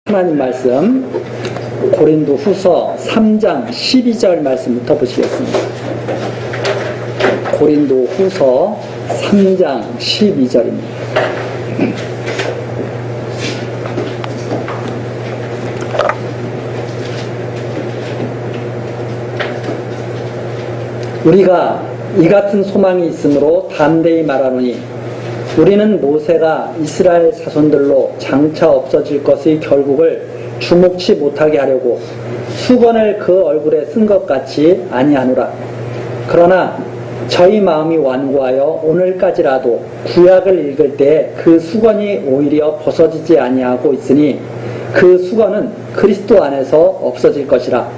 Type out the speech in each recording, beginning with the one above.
하나님 말씀 고린도후서 3장 12절 말씀부터 보시겠습니다. 고린도후서 3장 12절입니다. 우리가 이 같은 소망이 있으므로 담대히 말하노니 우리는 모세가 이스라엘 자손들로 장차 없어질 것의 결국을 주목치 못하게 하려고 수건을 그 얼굴에 쓴 것 같이 아니하노라. 그러나 저희 마음이 완고하여 오늘까지라도 구약을 읽을 때 그 수건이 오히려 벗어지지 아니하고 있으니 그 수건은 그리스도 안에서 없어질 것이라.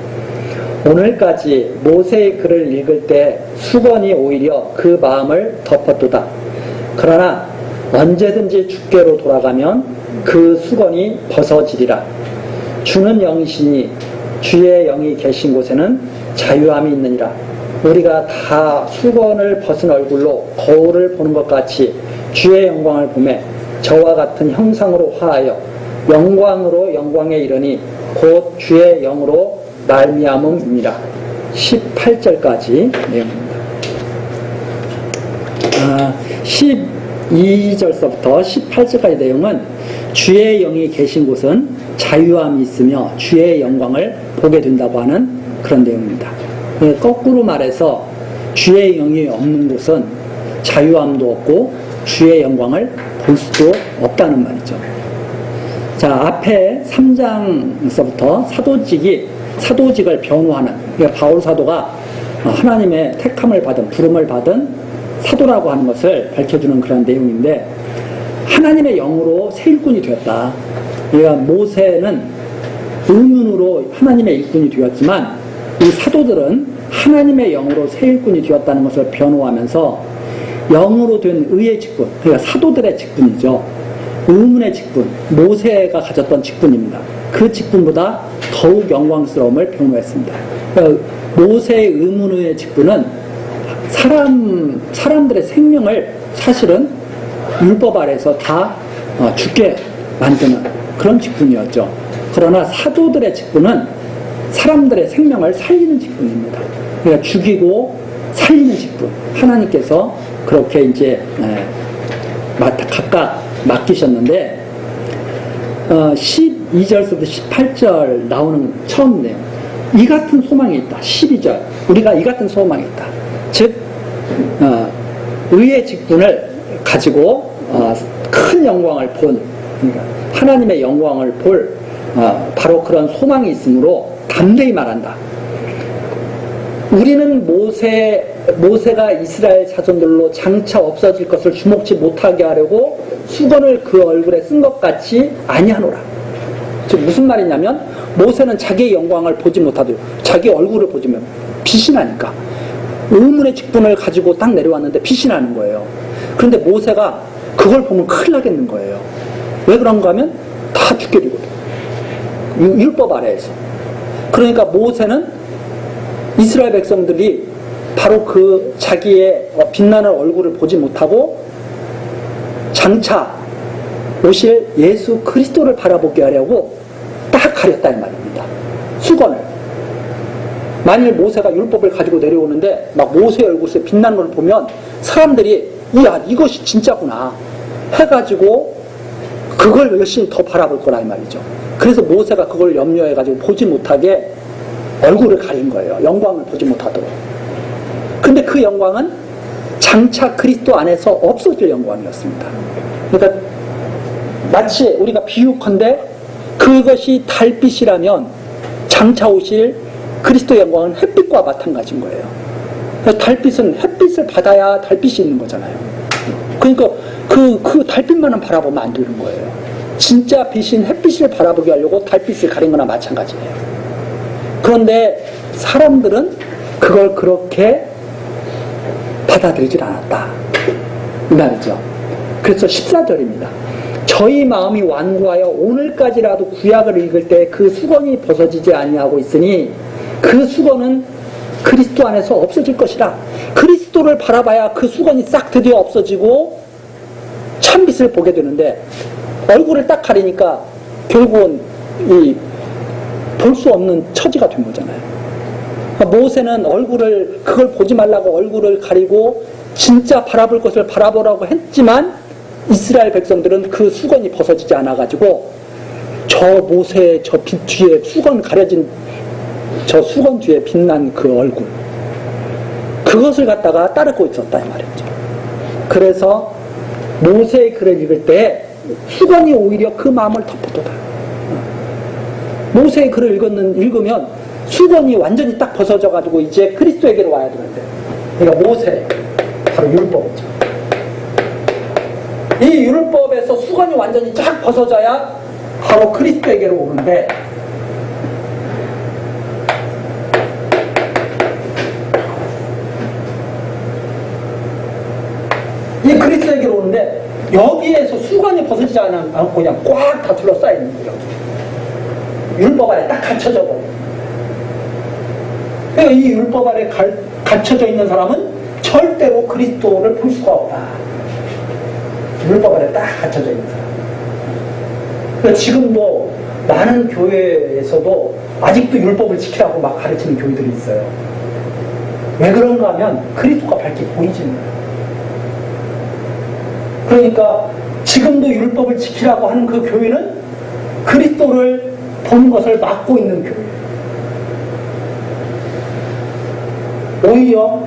오늘까지 모세의 글을 읽을 때 수건이 오히려 그 마음을 덮었도다. 그러나 언제든지 주께로 돌아가면 그 수건이 벗어지리라. 주는 영이시니 주의 영이 계신 곳에는 자유함이 있느니라. 우리가 다 수건을 벗은 얼굴로 거울을 보는 것 같이 주의 영광을 보매 저와 같은 형상으로 화하여 영광으로 영광에 이르니 곧 주의 영으로 말미암음이니라. 18절까지 내용입니다. 12절서부터 18절까지 내용은 주의 영이 계신 곳은 자유함이 있으며 주의 영광을 보게 된다고 하는 그런 내용입니다. 거꾸로 말해서 주의 영이 없는 곳은 자유함도 없고 주의 영광을 볼 수도 없다는 말이죠. 자, 앞에 3장서부터 사도직을 변호하는, 그러니까 바울 사도가 하나님의 택함을 받은, 부름을 받은 사도라고 하는 것을 밝혀주는 그런 내용인데, 하나님의 영으로 새 일꾼이 되었다. 그러니까 모세는 의문으로 하나님의 일꾼이 되었지만 이 사도들은 하나님의 영으로 새 일꾼이 되었다는 것을 변호하면서 영으로 된 의의 직분, 그러니까 사도들의 직분이죠. 의문의 직분, 모세가 가졌던 직분입니다. 그 직분보다 더욱 영광스러움을 변호했습니다. 그러니까 모세의 의문의 직분은 사람들의 생명을 사실은 율법 아래서 다 죽게 만드는 그런 직분이었죠. 그러나 사도들의 직분은 사람들의 생명을 살리는 직분입니다. 그러니까 죽이고 살리는 직분. 하나님께서 그렇게 이제 각각 맡기셨는데, 12절부터 18절 나오는 처음 내용. 이 같은 소망이 있다. 12절. 우리가 이 같은 소망이 있다. 즉, 의의 직분을 가지고 큰 영광을 본, 그러니까 하나님의 영광을 볼 바로 그런 소망이 있으므로 담대히 말한다. 우리는 모세가 이스라엘 자손들로 장차 없어질 것을 주목치 못하게 하려고 수건을 그 얼굴에 쓴 것 같이 아니하노라. 즉 무슨 말이냐면, 모세는 자기의 영광을 보지 못하도록 자기 얼굴을 보지면 빛이 나니까 의문의 직분을 가지고 딱 내려왔는데 빛이 나는 거예요. 그런데 모세가 그걸 보면 큰일 나겠는 거예요. 왜 그런가 하면 다 죽게 되거든. 율법 아래에서. 그러니까 모세는 이스라엘 백성들이 바로 그 자기의 빛나는 얼굴을 보지 못하고 장차 오실 예수 그리스도를 바라보게 하려고 딱 가렸다 이 말입니다. 수건을. 만일 모세가 율법을 가지고 내려오는데 막 모세의 얼굴에 빛나는 걸 보면 사람들이 야, 이것이 진짜구나 해가지고 그걸 열심히 더 바라볼 거라 이 말이죠. 그래서 모세가 그걸 염려해가지고 보지 못하게 얼굴을 가린 거예요. 영광을 보지 못하도록. 근데 그 영광은 장차 그리스도 안에서 없어질 영광이었습니다. 그러니까 마치 우리가 비유컨대 그것이 달빛이라면 장차 오실 그리스도의 영광은 햇빛과 마찬가지인 거예요. 그러니까 달빛은 햇빛을 받아야 달빛이 있는 거잖아요. 그러니까 그 달빛만은 바라보면 안 되는 거예요. 진짜 빛인 햇빛을 바라보게 하려고 달빛을 가린 거나 마찬가지예요. 그런데 사람들은 그걸 그렇게 받아들이질 않았다 이 말이죠. 그래서 14절입니다. 저희 마음이 완고하여 오늘까지라도 구약을 읽을 때 그 수건이 벗어지지 아니하고 있으니 그 수건은 그리스도 안에서 없어질 것이라. 그리스도를 바라봐야 그 수건이 싹 드디어 없어지고 참빛을 보게 되는데 얼굴을 딱 가리니까 결국은 볼 수 없는 처지가 된 거잖아요. 모세는 그걸 보지 말라고 얼굴을 가리고 진짜 바라볼 것을 바라보라고 했지만 이스라엘 백성들은 그 수건이 벗어지지 않아가지고 저 모세의 저 빛 뒤에 수건 가려진 저 수건 뒤에 빛난 그 얼굴, 그것을 갖다가 따르고 있었다 이 말이죠. 그래서 모세의 글을 읽을 때 수건이 오히려 그 마음을 덮어도다. 모세의 글을 읽으면 수건이 완전히 딱 벗어져가지고 이제 그리스도에게로 와야 되는데, 그러니까 모세, 바로 율법이죠. 이 율법에서 수건이 완전히 쫙 벗어져야 바로 그리스도에게로 오는데, 이 그리스도에게로 오는데 여기에서 수건이 벗어지지 않고 그냥 꽉 다 둘러싸여 있는 거죠. 율법 아래 딱 갇혀져 버려요. 그러니까 이 율법 아래 갇혀져 있는 사람은 절대로 그리스도를 볼 수가 없다. 율법 아래 딱 갇혀져 있는 사람. 그러니까 지금도 많은 교회에서도 아직도 율법을 지키라고 막 가르치는 교회들이 있어요. 왜 그런가 하면 그리스도가 밝게 보이지는 거예요. 그러니까 지금도 율법을 지키라고 하는 그 교회는 그리스도를 보는 것을 막고 있는 교회예요. 오히려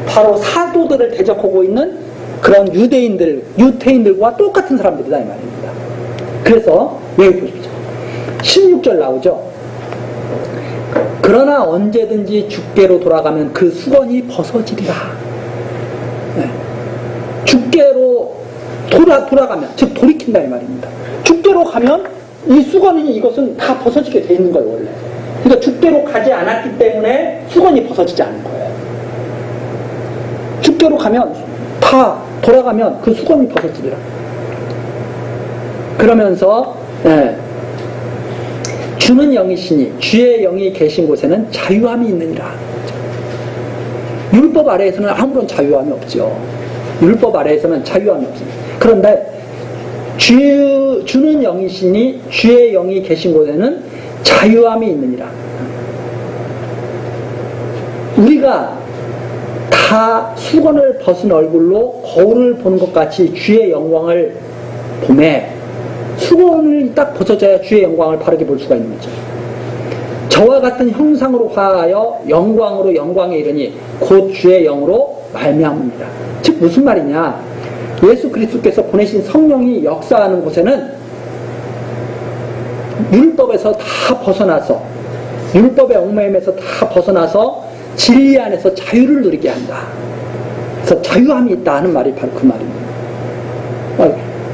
바로 사도들을 대적하고 있는 그런 유태인들과 똑같은 사람들이다 이 말입니다. 그래서 여기 보십시오. 16절 나오죠. 그러나 언제든지 주께로 돌아가면 그 수건이 벗어지리라. 네. 주께로 돌아가면, 즉 돌이킨다 이 말입니다. 주께로 가면 이 수건이, 이것은 다 벗어지게 돼 있는 거예요 원래. 그러니까 주께로 가지 않았기 때문에 수건이 벗어지지 않은 거예요. 주께로 가면, 다 돌아가면 그 수건이 벗어지리라. 그러면서 주는 영이시니 주의 영이 계신 곳에는 자유함이 있느니라. 율법 아래에서는 아무런 자유함이 없죠. 율법 아래에서는 자유함이 없습니다. 그런데 주는 영이시니 주의 영이 계신 곳에는 자유함이 있느니라. 우리가 다 수건을 벗은 얼굴로 거울을 보는 것 같이 주의 영광을 보매 수건을 딱 벗어져야 주의 영광을 바르게 볼 수가 있는 거죠. 저와 같은 형상으로 화하여 영광으로 영광에 이르니 곧 주의 영으로 말미암습니다. 즉 무슨 말이냐, 예수 그리스도께서 보내신 성령이 역사하는 곳에는 율법에서 다 벗어나서, 율법의 얽매임에서 다 벗어나서 진리 안에서 자유를 누리게 한다. 그래서 자유함이 있다 하는 말이 바로 그 말입니다.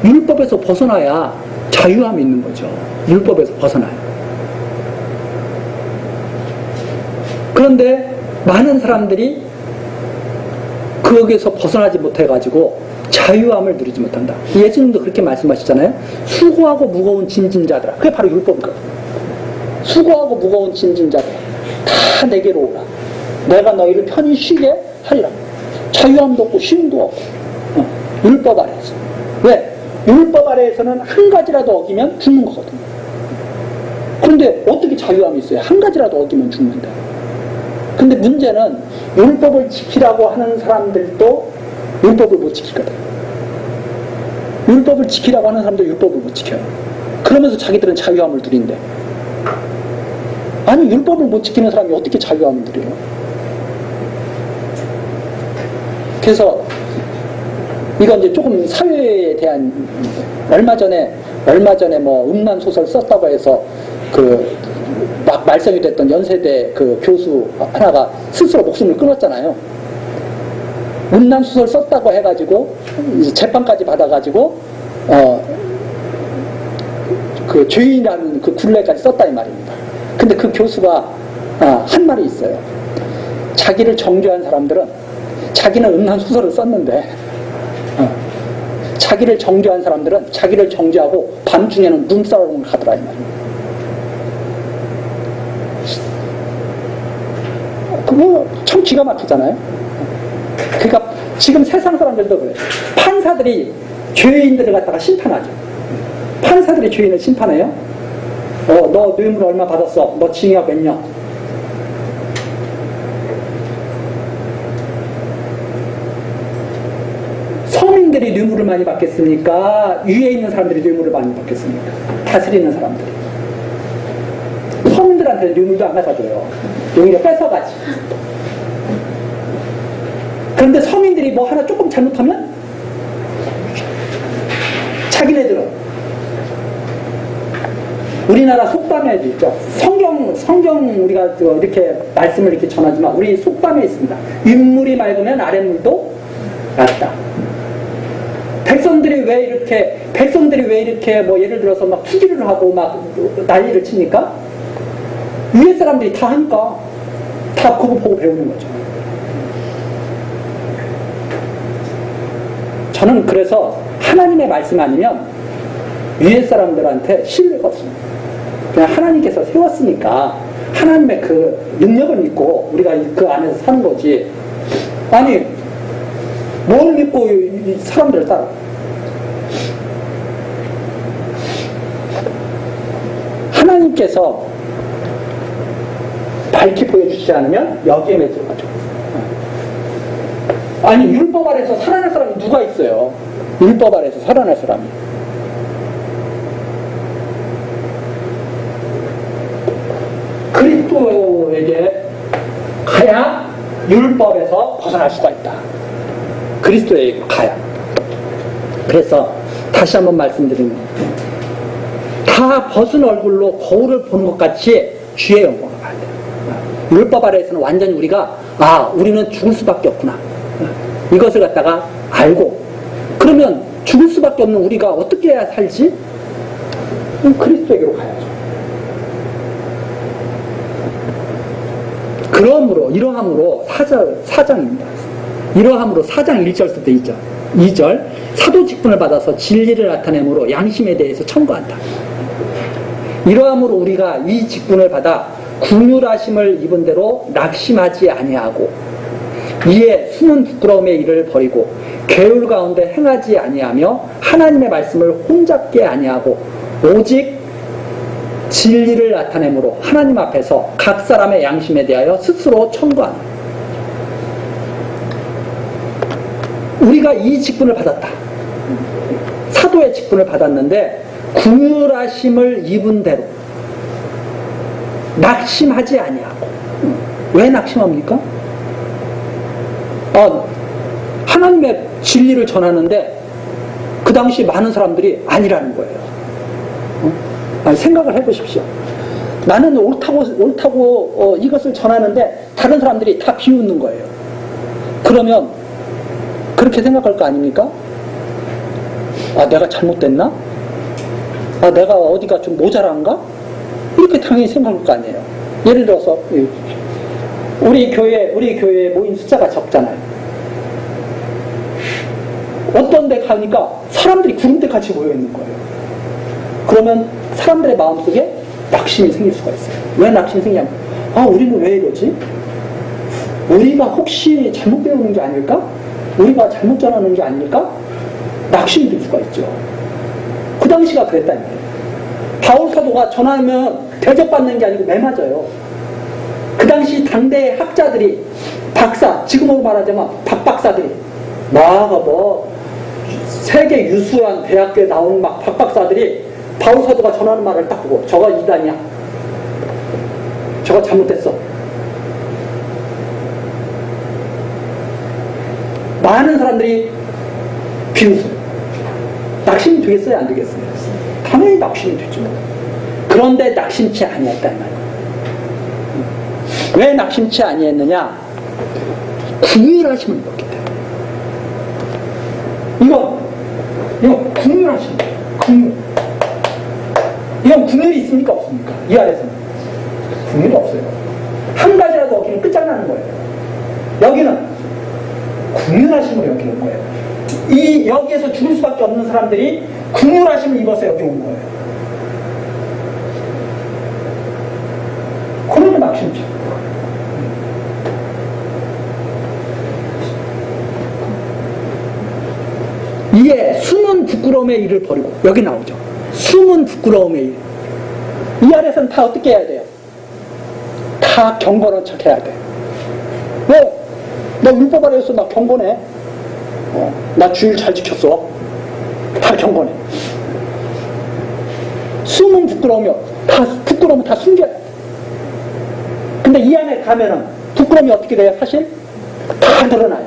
율법에서 벗어나야 자유함이 있는 거죠. 율법에서 벗어나야. 그런데 많은 사람들이 거기에서 벗어나지 못해가지고 자유함을 누리지 못한다. 예수님도 그렇게 말씀하시잖아요. 수고하고 무거운 짐진 자들아. 그게 바로 율법이거든요. 수고하고 무거운 짐진 자들아, 다 내게로 오라. 내가 너희를 편히 쉬게 하리라. 자유함도 없고 쉼도 없고 율법 아래에서. 왜? 율법 아래에서는 한 가지라도 어기면 죽는 거거든요. 그런데 어떻게 자유함이 있어요? 한 가지라도 어기면 죽는다. 근데 문제는 율법을 지키라고 하는 사람들도 율법을 못 지키거든. 율법을 지키라고 하는 사람도 율법을 못 지켜요. 그러면서 자기들은 자유함을 누린대. 아니, 율법을 못 지키는 사람이 어떻게 자유함을 누려요? 그래서 이건 이제 조금 사회에 대한, 얼마 전에 뭐 음란 소설 썼다고 해서 막 말썽이 됐던 연세대 그 교수 하나가 스스로 목숨을 끊었잖아요. 음란 소설 썼다고 해가지고 이제 재판까지 받아가지고 그 죄인이라는 그 굴레까지 썼다 이 말입니다. 근데 그 교수가 한 말이 있어요. 자기를 정죄한 사람들은, 자기는 음란 소설을 썼는데 자기를 정죄한 사람들은 자기를 정죄하고 밤중에는 눈싸움을 하더라 이 말입니다. 그거 참 기가 막히잖아요. 그러니까 지금 세상 사람들도 그래요. 판사들이 죄인들을 갖다가 심판하죠. 판사들이 죄인을 심판해요. 너 뇌물 얼마 받았어? 너 징역 몇 년? 서민들이 뇌물을 많이 받겠습니까? 위에 있는 사람들이 뇌물을 많이 받겠습니까? 다스리는 사람들이. 서민들한테 뇌물도 안 갖다줘요. 오히려 뺏어가지. 그런데 서민들이 뭐 하나 조금 잘못하면 자기네들은 우리나라 속담에도 있죠. 성경 우리가 이렇게 말씀을 이렇게 전하지만 우리 속담에 있습니다. 윗물이 맑으면 아랫물도 맑다. 백성들이 왜 이렇게 뭐 예를 들어서 막 투기를 하고 막 난리를 치니까 위에 사람들이 다 하니까 다 그거 보고 배우는 거죠. 저는 그래서 하나님의 말씀 아니면 위에 사람들한테 신뢰가 없습니다. 그냥 하나님께서 세웠으니까 하나님의 그 능력을 믿고 우리가 그 안에서 사는 거지. 아니 뭘 믿고 이 사람들을 따라. 하나님께서 밝히 보여주지 않으면 여기에 매들어가죠. 아니 율법 아래에서 살아날 사람이 누가 있어요? 율법 아래에서 살아날 사람이. 그리스도에게 가야 율법에서 벗어날 수가 있다. 그리스도에게 가야. 그래서 다시 한번 말씀드립니다. 다 벗은 얼굴로 거울을 보는 것 같이 주의 영광을 봐야 돼요. 율법 아래에서는 완전히 우리는 죽을 수밖에 없구나. 이것을 갖다가 알고, 그러면 죽을 수밖에 없는 우리가 어떻게 해야 살지? 그리스도에게로 가야죠. 이러함으로 4장입니다. 이러함으로 4장 1절부터 2절 사도 직분을 받아서 진리를 나타내므로 양심에 대해서 청구한다. 이러함으로 우리가 이 직분을 받아 궁휼하심을 입은 대로 낙심하지 아니하고 이에 숨은 부끄러움의 일을 버리고 계율 가운데 행하지 아니하며 하나님의 말씀을 혼잡게 아니하고 오직 진리를 나타내므로 하나님 앞에서 각 사람의 양심에 대하여 스스로 청구하는. 우리가 이 직분을 받았다. 사도의 직분을 받았는데 궁휼하심을 입은 대로 낙심하지 아니하고. 왜 낙심합니까? 하나님의 진리를 전하는데 그 당시 많은 사람들이 아니라는 거예요. 생각을 해보십시오. 나는 옳다고 이것을 전하는데 다른 사람들이 다 비웃는 거예요. 그러면 그렇게 생각할 거 아닙니까? 내가 잘못됐나? 내가 어디가 좀 모자란가? 이렇게 당연히 생각할 거 아니에요. 예를 들어서 우리 교회에 모인 숫자가 적잖아요. 어떤 데 가니까 사람들이 구름대 같이 모여 있는 거예요. 그러면 사람들의 마음속에 낙심이 생길 수가 있어요. 왜 낙심이 생기냐면 우리는 왜 이러지? 우리가 혹시 잘못 배우는 게 아닐까? 우리가 잘못 전하는 게 아닐까? 낙심이 들 수가 있죠. 그 당시가 그랬다는 거예요. 바울 사도가 전하면 대접받는 게 아니고 매맞아요. 그 당시 당대 학자들이 지금으로 말하자면 박박사들이 세계 유수한 대학교에 나온 박박사들이 바울 사도가 전하는 말을 딱 보고 저거 이단이야. 저거 잘못됐어. 많은 사람들이 비웃어요. 낙심이 되겠어요? 안 되겠어요? 당연히 낙심이 되죠. 그런데 낙심치 아니했다 이 말이에요. 왜 낙심치 아니했느냐? 궁휼하심을 입었기 때문에. 이거 궁휼하심. 이건 궁휼이 있습니까? 없습니까? 이 안에서는 궁휼이 없어요. 한 가지라도 어기면 끝장나는 거예요. 여기는 궁휼하심을 여기는 거예요. 여기에서 죽을 수밖에 없는 사람들이 궁휼하심을 입어서 여기 온 거예요. 그러면 낙심이죠. 이에 숨은 부끄러움의 일을 버리고, 여기 나오죠. 숨은 부끄러움의 일. 이 아래에서는 다 어떻게 해야 돼요? 다 경건한 척 해야 돼. 왜? 나 율법 아래에서 나 경건해. 나 주일 잘 지켰어. 다 경건해. 숨은 부끄러우면 다 숨겨야 돼. 근데 이 안에 가면은 부끄러움이 어떻게 돼요? 사실 다 드러나요.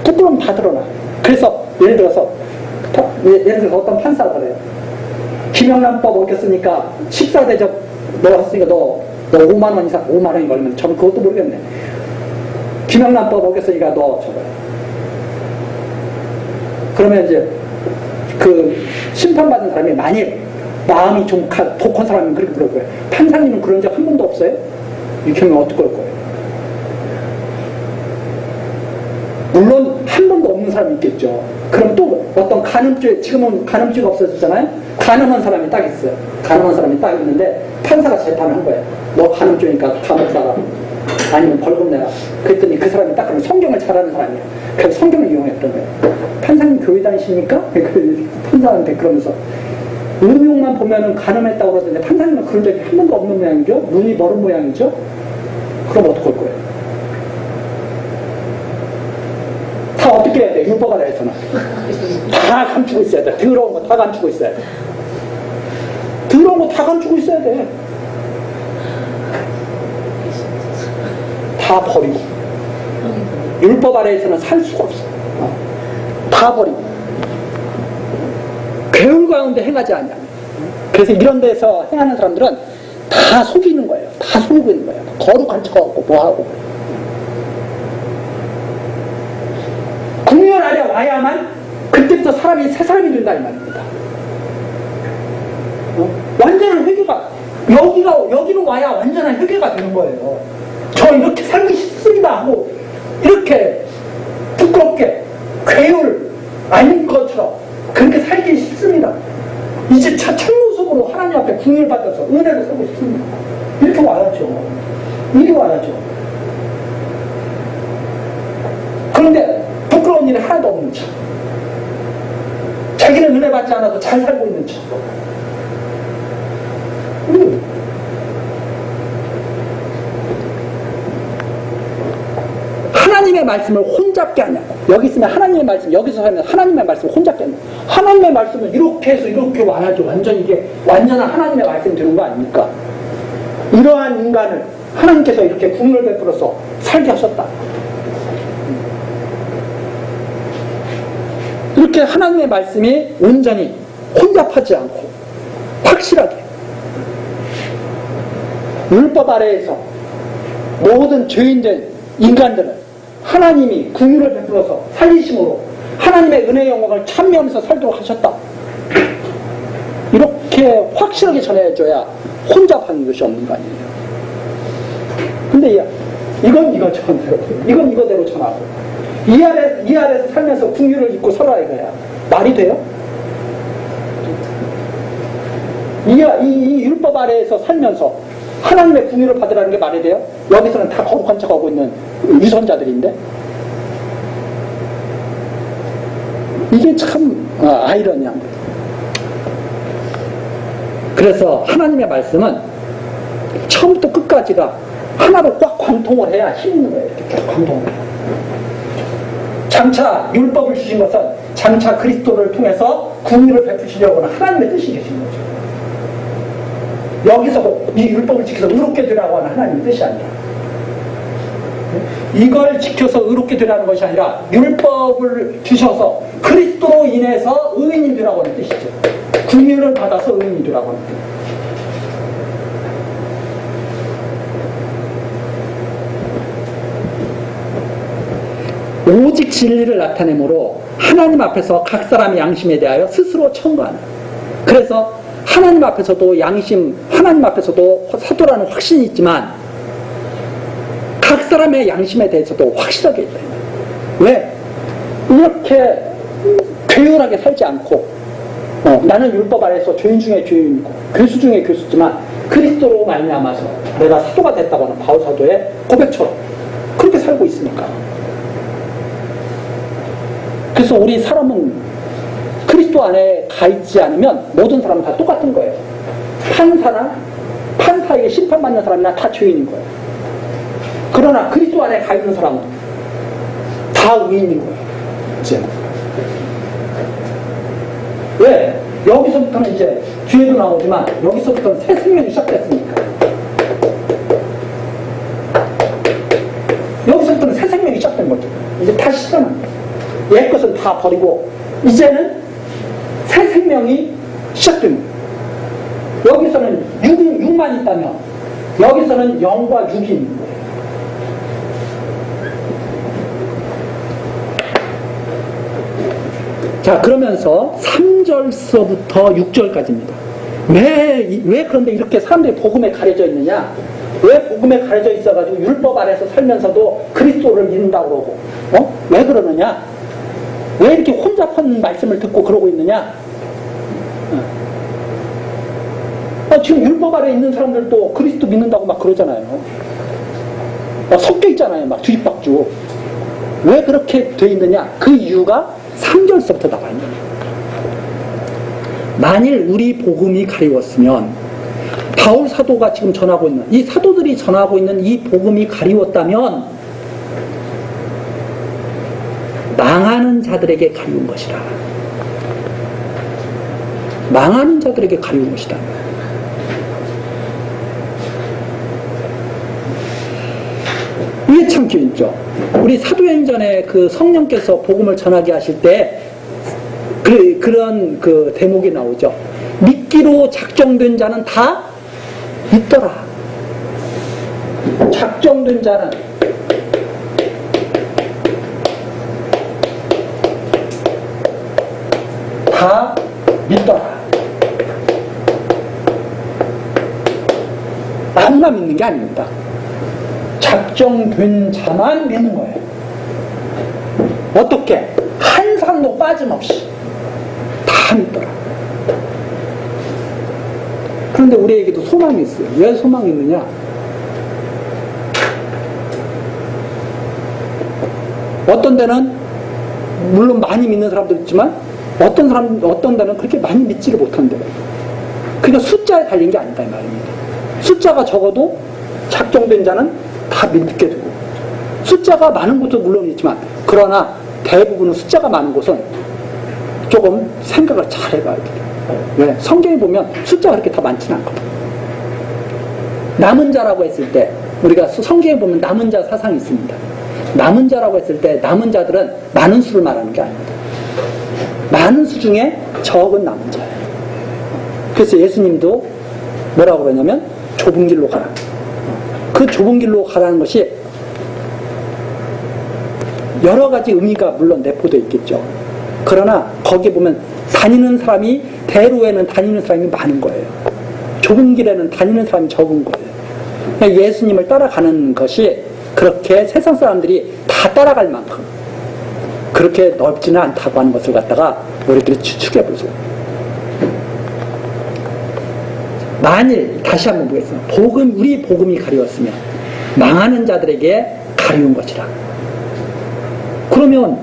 부끄러움 다 드러나. 그래서 예를 들어서 어떤 판사가 그래요. 김영란법 어겼으니까 식사 대접 너 했으니까 너 5만 원 이상 5만 원이 걸리면 저는 그것도 모르겠네. 김영란법 어겼으니까 너 저거. 그러면 이제 그 심판받는 사람이 만일 마음이 좀 독한 사람은 그렇게 그럴 거예요. 판사님은 그런 적 한 번도 없어요? 이렇게 하면 어떻게 할 거예요? 물론 한 번도 없는 사람이 있겠죠. 그럼 또 어떤 간음죄, 지금은 간음죄가 없어졌잖아요. 간음한 사람이 딱 있어요. 간음한 사람이 딱 있는데 판사가 재판을 한 거예요. 너 간음죄니까 감옥 가라. 아니면 벌금 내라. 그랬더니 그 사람이 딱 그러면 성경을 잘하는 사람이에요. 그래서 성경을 이용했던 거예요. 판사님 교회 다니십니까? 판사한테 그러면서 의혹만 보면은 간음했다고 그러던데 판사님은 그런 적이 한 번도 없는 모양이죠? 눈이 멀은 모양이죠? 그럼 어떡할 거예요? 다 어떻게 해야 돼? 율법 아래에서는 다 감추고 있어야 돼. 더러운 거 다 감추고 있어야 돼. 더러운 거 다 감추고 있어야 돼. 다 버리고 율법 아래에서는 살 수가 없어. 다 버리고 괴울 가운데 행하지 않냐. 그래서 이런 데서 행하는 사람들은 다 속이는 거예요. 다 속이고 있는 거예요. 거룩한 척하고 뭐하고. 국면 아래 와야만 그때부터 사람이 새 사람이 된다 이 말입니다. 완전한 회개가 여기로 와야 완전한 회개가 되는 거예요. 저 이렇게 살기 싫습니다 하고 이렇게 부끄럽게 괴울 아닌 것처럼 그렇게 살기 싫습니다. 이제 참모습으로 하나님 앞에 궁유를 받아서 은혜를 살고 싶습니다. 이렇게 와야죠. 이리 와야죠. 그런데 부끄러운 일이 하나도 없는 척. 자기는 은혜 받지 않아도 잘 살고 있는 척. 하나님의 말씀을 혼잡게 하냐고. 여기 있으면 하나님의 말씀, 여기서 하면 하나님의 말씀을 혼잡게 하냐고. 하나님의 말씀을 이렇게 해서 이렇게 와야죠. 완전 이게 완전한 하나님의 말씀이 되는 거 아닙니까? 이러한 인간을 하나님께서 이렇게 국률을 베풀어서 살게 하셨다. 이렇게 하나님의 말씀이 온전히 혼잡하지 않고 확실하게 율법 아래에서 모든 죄인된 인간들을 하나님이 긍휼을 베풀어서 살리심으로 하나님의 은혜의 영광을 찬미하면서 살도록 하셨다. 이렇게 확실하게 전해줘야 혼잡하는 것이 없는 거 아니에요. 근데 이건 이거처럼 이건 이거대로 전하고 이 아래에서 살면서 긍휼을 입고 살아야 이거야. 말이 돼요? 이 율법 아래에서 살면서 하나님의 긍휼을 받으라는 게 말이 돼요? 여기서는 다 거룩한 척하고 있는 위선자들인데 이게 참 아이러니한 거예요. 그래서 하나님의 말씀은 처음부터 끝까지가 하나로 꽉 관통을 해야 힘 있는 거예요. 이렇게 쫙 관통을 해요. 장차 율법을 주신 것은 장차 그리스도를 통해서 긍휼을 베푸시려고 하는 하나님의 뜻이 계신 거죠. 여기서 이 율법을 지켜서 의롭게 되라고 하는 하나님의 뜻이 아니라 이걸 지켜서 의롭게 되라는 것이 아니라 율법을 주셔서 그리스도로 인해서 의인이 되라고 하는 뜻이죠. 긍휼을 받아서 의인이 되라고 하는 뜻. 오직 진리를 나타내므로 하나님 앞에서 각 사람의 양심에 대하여 스스로 청구하는. 그래서 하나님 앞에서도 하나님 앞에서도 사도라는 확신이 있지만 각 사람의 양심에 대해서도 확실하게 있다. 왜? 이렇게 괴율하게 살지 않고 나는 율법 아래에서 죄인 중에 죄인이고 교수 중에 교수지만 그리스도로 말미암아서 내가 사도가 됐다고 하는 바울 사도의 고백처럼 그렇게 살고 있으니까. 그래서 우리 사람은 그리스도 안에 가 있지 않으면 모든 사람은 다 똑같은 거예요. 판사에게 심판받는 사람이나 다 죄인인 거예요. 그러나 그리스도 안에 가 있는 사람은 다 의인인 거예요. 이제 왜? 여기서부터는 이제 뒤에도 나오지만 여기서부터는 새 생명이 시작됐으니까. 여기서부터는 새 생명이 시작된 거죠. 이제 다시 시작하는 거예요. 옛 것은 다 버리고 이제는 새 생명이 시작된 거예요. 여기서는 육만 있다면 여기서는 영과 육이 있는 거예요. 자, 그러면서 3절서부터 6절까지입니다. 왜 그런데 이렇게 사람들이 복음에 가려져 있느냐? 왜 복음에 가려져 있어가지고 율법 아래서 살면서도 그리스도를 믿는다고 그러고, 왜 그러느냐? 왜 이렇게 혼잡한 말씀을 듣고 그러고 있느냐? 지금 율법 아래에 있는 사람들도 그리스도 믿는다고 막 그러잖아요. 섞여 있잖아요. 막 뒤집박죽. 왜 그렇게 돼 있느냐? 그 이유가 3절서부터 나와 있는 거예요. 만일 우리 복음이 가리웠으면 바울 사도가 지금 전하고 있는 이 사도들이 전하고 있는 이 복음이 가리웠다면 망하는 자들에게 가리운 것이라. 망하는 자들에게 가리운 것이다. 이게 참 기있죠. 우리 사도행전에 그 성령께서 복음을 전하게 하실 때 그런 그 대목이 나오죠. 믿기로 작정된 자는 다 믿더라. 작정된 자는 다 믿더라. 아무나 믿는 게 아닙니다. 작정된 자만 믿는 거예요. 어떻게? 한 사람도 빠짐없이 다 믿더라. 그런데 우리에게도 소망이 있어요. 왜 소망이 있느냐? 어떤 데는 물론 많이 믿는 사람도 있지만 어떤 데는 그렇게 많이 믿지를 못한대요. 그러니까 숫자에 달린 게 아니다 이 말입니다. 숫자가 적어도 작정된 자는 다 믿게 되고, 숫자가 많은 곳도 물론 있지만 그러나 대부분은 숫자가 많은 곳은 조금 생각을 잘 해봐야 돼요. 왜? 성경에 보면 숫자가 그렇게 다 많지는 않거든. 남은 자라고 했을 때 우리가 성경에 보면 남은 자 사상이 있습니다. 남은 자라고 했을 때 남은 자들은 많은 수를 말하는 게 아닙니다. 많은 수 중에 적은 남은 자예요. 그래서 예수님도 뭐라고 그러냐면 좁은 길로 가라. 그 좁은 길로 가라는 것이 여러 가지 의미가 물론 내포되어 있겠죠. 그러나 거기에 보면 다니는 사람이 대로에는 다니는 사람이 많은 거예요. 좁은 길에는 다니는 사람이 적은 거예요. 예수님을 따라가는 것이 그렇게 세상 사람들이 다 따라갈 만큼 그렇게 넓지는 않다고 하는 것을 갖다가 우리들이 추측해보죠. 만일 다시 한번 보겠습니다. 우리 복음이 가리웠으면 망하는 자들에게 가리운 것이라. 그러면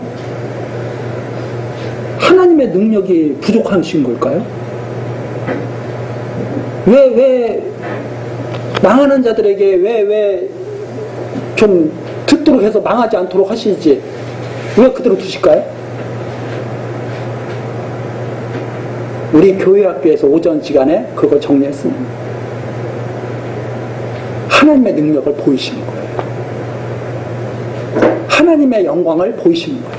하나님의 능력이 부족하신 걸까요? 왜 망하는 자들에게 왜 좀 듣도록 해서 망하지 않도록 하시지 왜 그대로 두실까요? 우리 교회학교에서 오전 시간에 그걸 정리했습니다. 하나님의 능력을 보이시는 거예요. 하나님의 영광을 보이시는 거예요.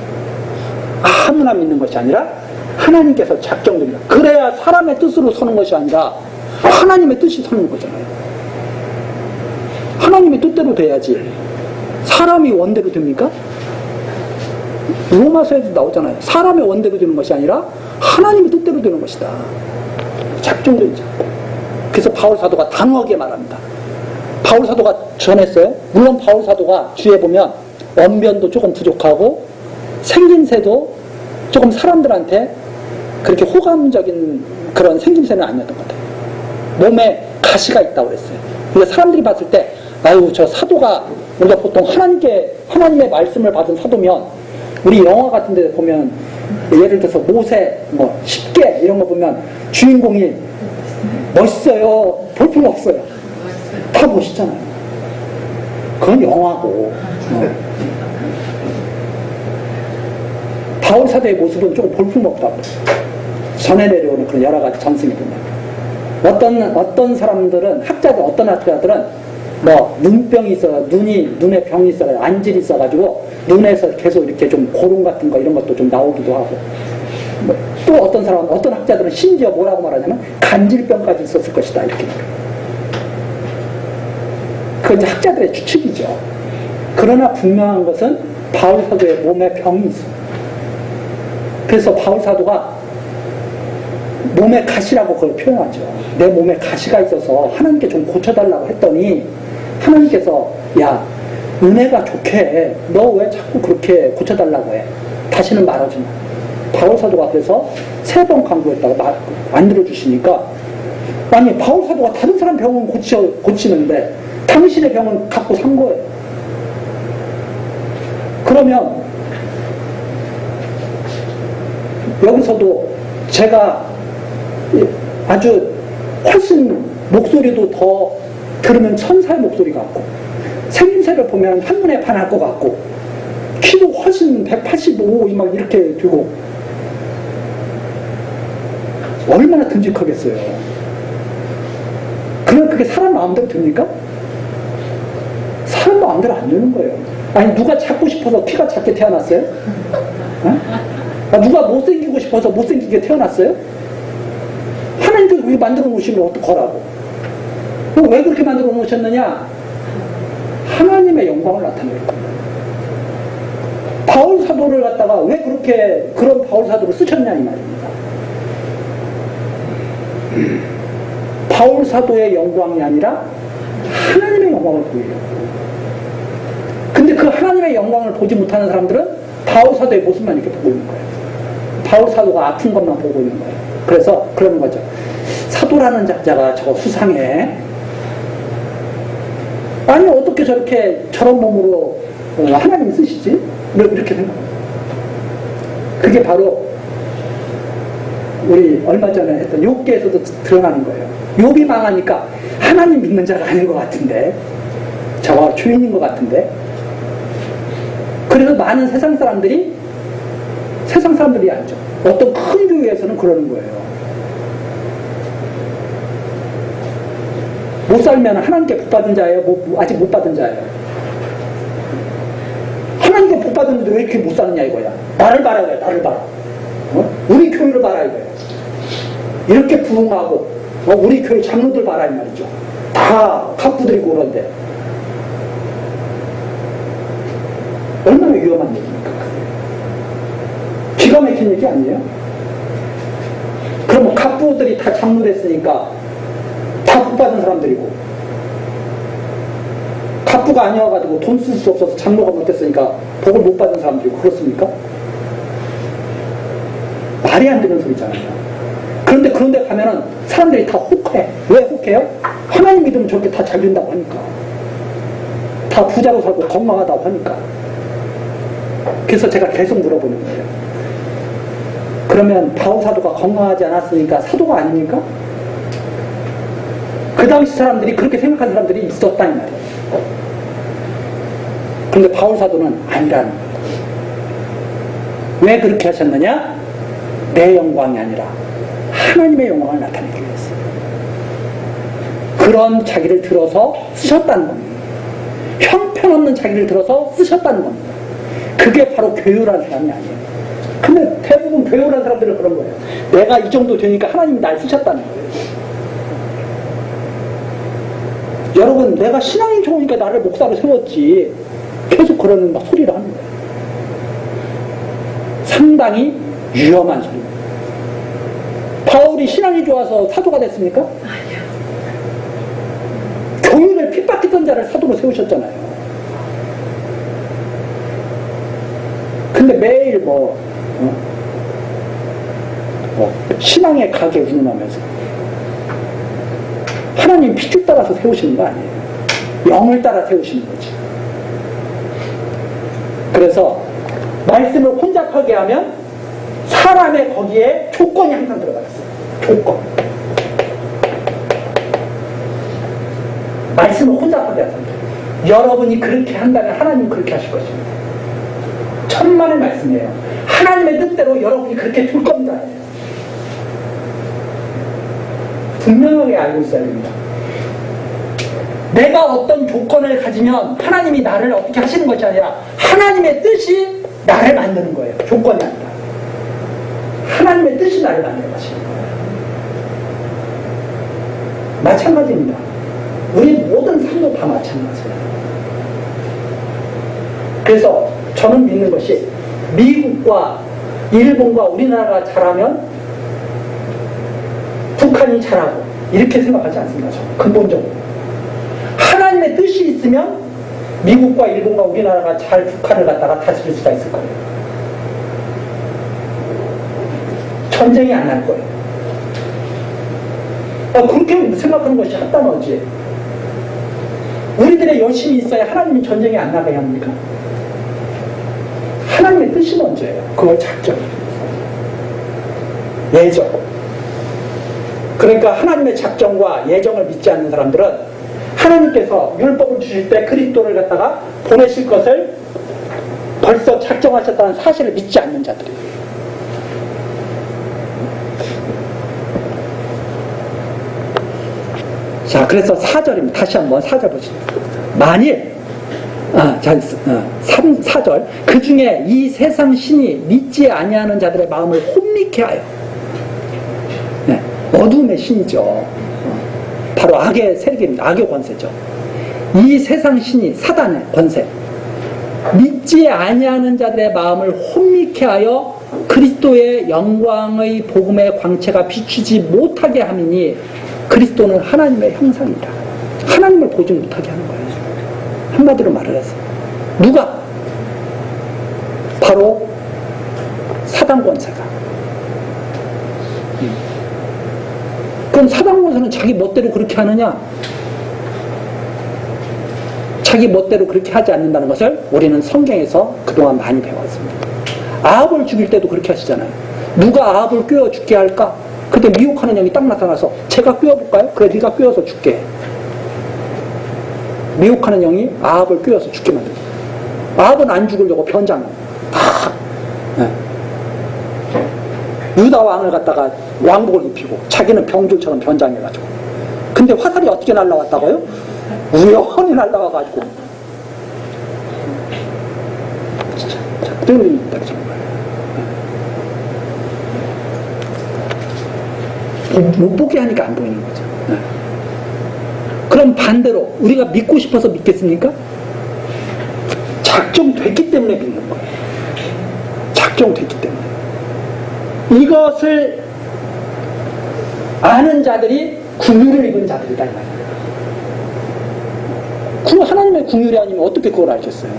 아무나 믿는 것이 아니라 하나님께서 작정됩니다. 그래야 사람의 뜻으로 서는 것이 아니라 하나님의 뜻이 서는 거잖아요. 하나님의 뜻대로 돼야지. 사람이 원대로 됩니까? 로마서에도 나오잖아요. 사람의 원대로 되는 것이 아니라 하나님의 뜻대로 되는 것이다. 작정되죠. 그래서 바울 사도가 단호하게 말합니다. 바울 사도가 전했어요. 물론 바울 사도가 뒤에 보면 언변도 조금 부족하고 생김새도 조금 사람들한테 그렇게 호감적인 그런 생김새는 아니었던 것 같아요. 몸에 가시가 있다고 그랬어요. 그러니까 사람들이 봤을 때 아유 저 사도가 우리가 보통 하나님의 말씀을 받은 사도면 우리 영화 같은 데 보면 예를 들어서 모세, 뭐, 10개 이런 거 보면 주인공이 멋있어요? 볼품 없어요? 다 멋있잖아요. 그건 영화고. 바울 사도의 모습은 조금 볼품없다고. 전해 내려오는 그런 여러 가지 전승이 보면. 어떤 사람들은, 어떤 학자들은, 뭐, 눈병이 있어, 눈에 병이 있어가지고, 안질이 있어가지고, 눈에서 계속 이렇게 좀 고름 같은 거 이런 것도 좀 나오기도 하고. 뭐, 또 어떤 학자들은 심지어 뭐라고 말하냐면, 간질병까지 있었을 것이다. 이렇게 말해요. 그건 이제 학자들의 추측이죠. 그러나 분명한 것은 바울 사도의 몸에 병이 있어요. 그래서 바울 사도가 몸에 가시라고 그걸 표현하죠. 내 몸에 가시가 있어서 하나님께 좀 고쳐달라고 했더니 하나님께서 야 은혜가 좋게 너 왜 자꾸 그렇게 고쳐달라고 해. 다시는 말하지 마. 바울 사도가 그래서 3번 강구했다가 안 들어주시니까 아니 바울 사도가 다른 사람 병은 고치는데 당신의 병은 갖고 산 거예요. 그러면 여기서도 제가 아주 훨씬 목소리도 더 들으면 천사의 목소리 같고 생김새를 보면 한눈에 반할 것 같고 키도 훨씬 185 막 이렇게 되고 얼마나 듬직하겠어요. 그러면 그게 사람 마음대로 됩니까? 사람 마음대로 안 되는 거예요. 아니 누가 찾고 싶어서 키가 작게 태어났어요? 누가 못생기고 싶어서 못생기게 태어났어요? 하나님께서 왜 만들어 놓으시면 어떡하라고? 왜 그렇게 만들어 놓으셨느냐? 하나님의 영광을 나타낼 거예요. 바울 사도를 갖다가 왜 그런 바울 사도를 쓰셨냐 이 말입니다. 바울 사도의 영광이 아니라 하나님의 영광을 보이려고. 근데 그 하나님의 영광을 보지 못하는 사람들은 바울 사도의 모습만 이렇게 보고 있는 거예요. 바울 사도가 아픈 것만 보고 있는 거예요. 그래서 그러는 거죠. 사도라는 자가 저거 수상해. 아니 어떻게 저런 몸으로 하나님이 쓰시지? 이렇게 생각합니다. 그게 바로 우리 얼마 전에 했던 욥기에서도 드러나는 거예요. 욥이 망하니까 하나님 믿는 자가 아닌 것 같은데 저가 주인인 것 같은데 그래서 많은 세상 사람들이 아니죠. 어떤 큰 교회에서는 그러는 거예요. 못 살면 하나님께 복 받은 자예요? 아직 못 받은 자예요? 하나님께 복 받았는데 왜 이렇게 못 사느냐 이거야. 나를 봐라 이거야. 나를 봐라. 우리 교회를 봐라 이거야. 이렇게 부흥하고 우리 교회 장로들 봐라 이 말이죠. 다 갑부들이고 그런데 얼마나 위험한 얘기입니까? 기가 막힌 얘기 아니에요? 그럼 뭐 갑부들이 다 장로 됐으니까 다 복 받은 사람들이고 갑부가 아니어가지고 돈 쓸 수 없어서 장로가 못됐으니까 복을 못 받은 사람들이고 그렇습니까? 말이 안 되는 소리잖아요. 그런데 가면은 사람들이 다 혹해. 왜 혹해요? 하나님 믿으면 저렇게 다 잘 된다고 하니까. 다 부자로 살고 건강하다고 하니까. 그래서 제가 계속 물어보는 거예요. 그러면 바울 사도가 건강하지 않았으니까 사도가 아닙니까? 그 당시 사람들이 그렇게 생각한 사람들이 있었다는 말이에요. 그런데 바울 사도는 아니라는 거예요. 왜 그렇게 하셨느냐? 내 영광이 아니라 하나님의 영광을 나타내기 위해서. 그런 자기를 들어서 쓰셨다는 겁니다. 형편없는 자기를 들어서 쓰셨다는 겁니다. 그게 바로 괴유란 사람이 아니에요. 근데 대부분 괴유란 사람들은 그런 거예요. 내가 이 정도 되니까 하나님이 날 쓰셨다는 거예요. 여러분, 내가 신앙이 좋으니까 나를 목사로 세웠지. 계속 그러는 막 소리를 하는 거예요. 상당히 위험한 소리입니다. 바울이 신앙이 좋아서 사도가 됐습니까? 아니요. 교인을 핍박했던 자를 사도로 세우셨잖아요. 근데 매일 신앙의 가게 운운하면서 하나님 피줄 따라서 세우시는 거 아니에요. 영을 따라 세우시는 거지. 그래서 말씀을 혼잡하게 하면 사람의 거기에 조건이 항상 들어가 있어요. 조건. 말씀을 혼잡하게 하세요. 여러분이 그렇게 한다면 하나님 그렇게 하실 것입니다. 천만의 말씀이에요. 하나님의 뜻대로 여러분이 그렇게 될 겁니다. 분명하게 알고 있어야 됩니다. 내가 어떤 조건을 가지면 하나님이 나를 어떻게 하시는 것이 아니라 하나님의 뜻이 나를 만드는 거예요. 조건이 아니라. 하나님의 뜻이 나를 만드는 것이에요. 마찬가지입니다. 우리 모든 삶도 다 마찬가지예요. 그래서 저는 믿는 것이 미국과 일본과 우리나라가 잘하면 북한이 잘하고 이렇게 생각하지 않습니다. 저는 근본적으로. 하나님의 뜻이 있으면 미국과 일본과 우리나라가 잘 북한을 갖다가 다스릴 수가 있을 거예요. 전쟁이 안 날 거예요. 그렇게 생각하는 것이 한단어지. 우리들의 열심히 있어야 하나님이 전쟁에 안 나가야 합니까? 하나님의 뜻이 먼저예요. 그걸 작정. 예정. 그러니까 하나님의 작정과 예정을 믿지 않는 사람들은 하나님께서 율법을 주실 때 그리스도를 갖다가 보내실 것을 벌써 작정하셨다는 사실을 믿지 않는 자들이에요. 자, 그래서 4절입니다. 다시 한번 4절 보시죠. 만일 4절 그 중에 이 세상 신이 믿지 아니하는 자들의 마음을 혼미케 하여, 네, 어둠의 신이죠. 바로 악의 세력입니다. 악의 권세죠. 이 세상 신이 사단의 권세, 믿지 아니하는 자들의 마음을 혼미케 하여 그리스도의 영광의 복음의 광채가 비추지 못하게 함이니, 그리스도는 하나님의 형상이다. 하나님을 보지 못하게 하는 거예요. 한마디로 말을 해서. 누가? 바로 사단 권세가. 그럼 사단 권세는 자기 멋대로 그렇게 하느냐? 자기 멋대로 그렇게 하지 않는다는 것을 우리는 성경에서 그동안 많이 배웠습니다. 아합을 죽일 때도 그렇게 하시잖아요. 누가 아합을 꿰어 죽게 할까? 그때 미혹하는 영이 딱 나타나서 제가 꿰어볼까요? 그래, 네가 꿰어서 죽게. 미혹하는 영이 아합을 꿰어서 죽게 만듭니다. 아합은 안 죽으려고 변장을 다, 네. 유다 왕을 갖다가 왕복을 입히고 자기는 병들처럼 변장해가지고. 근데 화살이 어떻게 날라왔다고요? 우연히 날라와가지고. 진짜 뜬금입니다, 정말. 못 보게 하니까 안 보이는 거죠. 네. 그럼 반대로 우리가 믿고 싶어서 믿겠습니까? 작정됐기 때문에 믿는 거예요. 작정됐기 때문에. 이것을 아는 자들이 긍휼을 입은 자들이다, 이 말이에요. 하나님의 긍휼이 아니면 어떻게 그걸 알겠어요?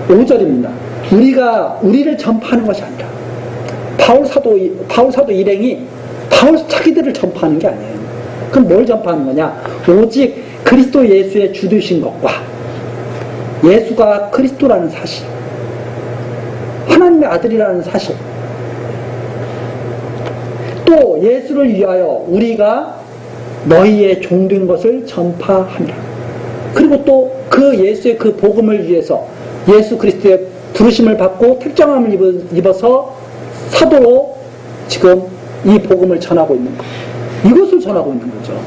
(5절입니다) 우리를 전파하는 것이 아니라, 바울 사도 일행이 자기들을 전파하는 게 아니에요. 그럼 뭘 전파하는 거냐? 오직 그리스도 예수의 주 되신 것과 예수가 그리스도라는 사실, 하나님의 아들이라는 사실, 또 예수를 위하여 우리가 너희의 종된 것을 전파합니다. 그리고 또 그 예수의 그 복음을 위해서 예수 그리스도의 부르심을 받고 특정함을 입어서 사도로 지금 이 복음을 전하고 있는 것, 이것을 전하고 있는 거죠.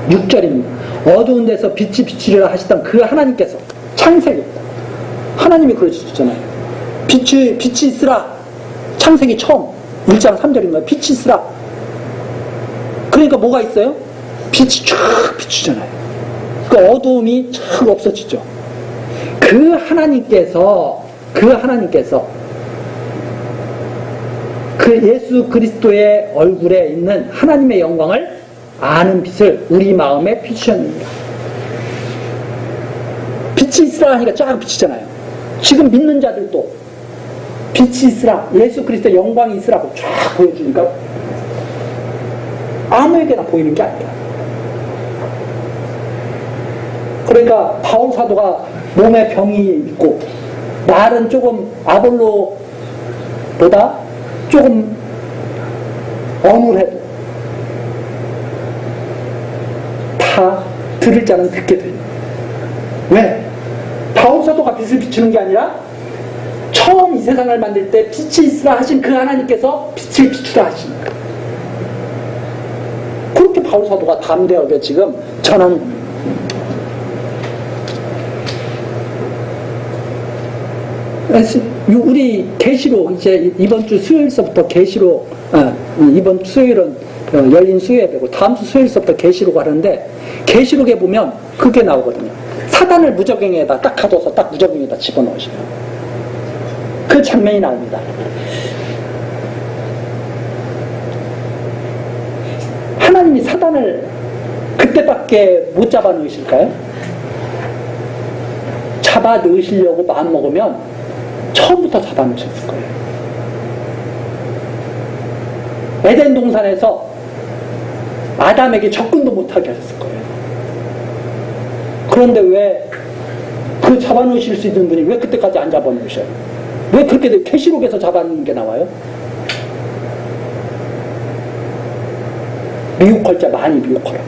6절입니다. 어두운 데서 빛이 비추리라 하시던 그 하나님께서, 창세기 하나님이 그러셨잖아요. 빛이 있으라. 창세기 처음 1장 3절인가요? 빛이 있으라. 그러니까 뭐가 있어요? 빛이 쫙 비추잖아요. 그 어두움이 쫙 없어지죠. 그 하나님께서 그 예수 그리스도의 얼굴에 있는 하나님의 영광을 아는 빛을 우리 마음에 비추셨습니다. 빛이 있으라 하니까 쫙 비치잖아요. 지금 믿는 자들도 빛이 있으라, 예수 그리스도의 영광이 있으라고 쫙 보여주니까 아무에게나 보이는 게 아니라, 그러니까 바울 사도가 몸에 병이 있고 말은 조금 아볼로보다 조금 어눌해도 다 들을 자는 듣게 돼요. 왜? 바울 사도가 빛을 비추는 게 아니라 처음 이 세상을 만들 때 빛이 있으라 하신 그 하나님께서 빛을 비추라 하시니까. 그렇게 바울 사도가 담대하게 지금 전하는 겁니다. 우리 계시록 이제 이번 주 수요일서부터 계시록 이번 수요일은 열린 수요예배고 다음 주 수요일서부터 계시록 하는데 계시록에 보면 그게 나오거든요. 사단을 무저갱에다 딱 가둬서 딱 무저갱에다 집어넣으시면 그 장면이 나옵니다. 하나님이 사단을 그때밖에 못 잡아 넣으실까요? 잡아 넣으시려고 마음먹으면 처음부터 잡아 넣으셨을 거예요. 에덴 동산에서 아담에게 접근도 못하게 하셨을 거예요. 그런데 왜 그 잡아 넣으실 수 있는 분이 왜 그때까지 안 잡아 넣으셔요? 왜 그렇게 계시록에서 잡아 넣는 게 나와요? 미혹할 자 많이 미혹하라.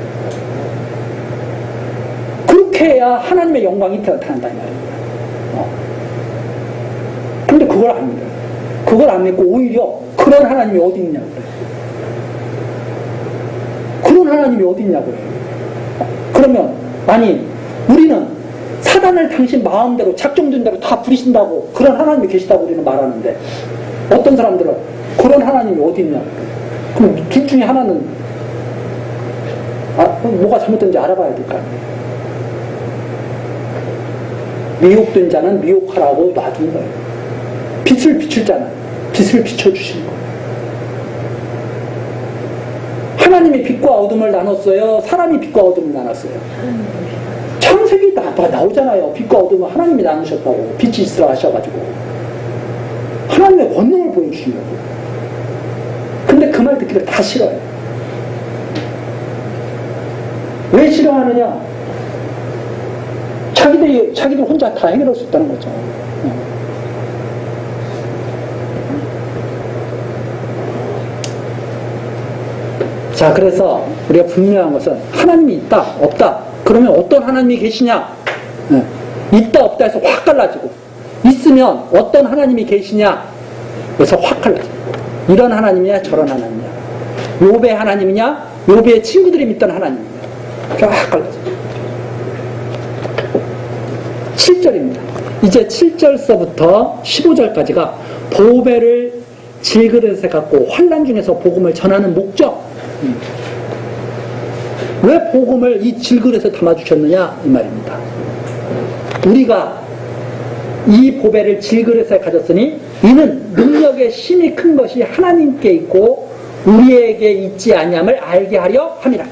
그렇게 해야 하나님의 영광이 나타난다 이 말입니다. 근데 그걸 안 믿어요. 그걸 안 믿고 오히려 그런 하나님이 어디 있냐고 그래요. 그런 하나님이 어디 있냐고 그래요. 그러면 아니 우리는 사단을 당신 마음대로 작정된 대로 다 부리신다고 그런 하나님이 계시다고 우리는 말하는데 어떤 사람들은 그런 하나님이 어디 있냐고 그래요. 그럼 둘 중에 하나는 뭐가 잘못된지 알아봐야 될 거 아니에요. 미혹된 자는 미혹하라고 놔둔 거예요. 빛을 비출 자는 빛을 비춰주신 거예요. 하나님이 빛과 어둠을 나눴어요? 사람이 빛과 어둠을 나눴어요? 창세기 나오잖아요. 빛과 어둠을 하나님이 나누셨다고. 빛이 있으라 하셔가지고 하나님의 권능을 보여주시려고. 근데 그 말 듣기를 다 싫어요. 왜 싫어하느냐? 자기들 혼자 다 해결할 수 있다는 거죠. 자, 그래서 우리가 분명한 것은 하나님이 있다, 없다. 그러면 어떤 하나님이 계시냐? 있다, 없다 해서 확 갈라지고 있으면 어떤 하나님이 계시냐? 그래서 확 갈라지고 이런 하나님이냐, 저런 하나님이냐? 욥의 하나님이냐? 욥의 친구들이 믿던 하나님이냐? 확 갈라지고 7절입니다. 이제 7절서부터 15절까지가 보배를 질그릇에 갖고 환난 중에서 복음을 전하는 목적. 왜 복음을 이 질그릇에 담아주셨느냐 이 말입니다. 우리가 이 보배를 질그릇에 가졌으니 이는 능력의 힘이 큰 것이 하나님께 있고 우리에게 있지 아니함을 알게 하려 함이라.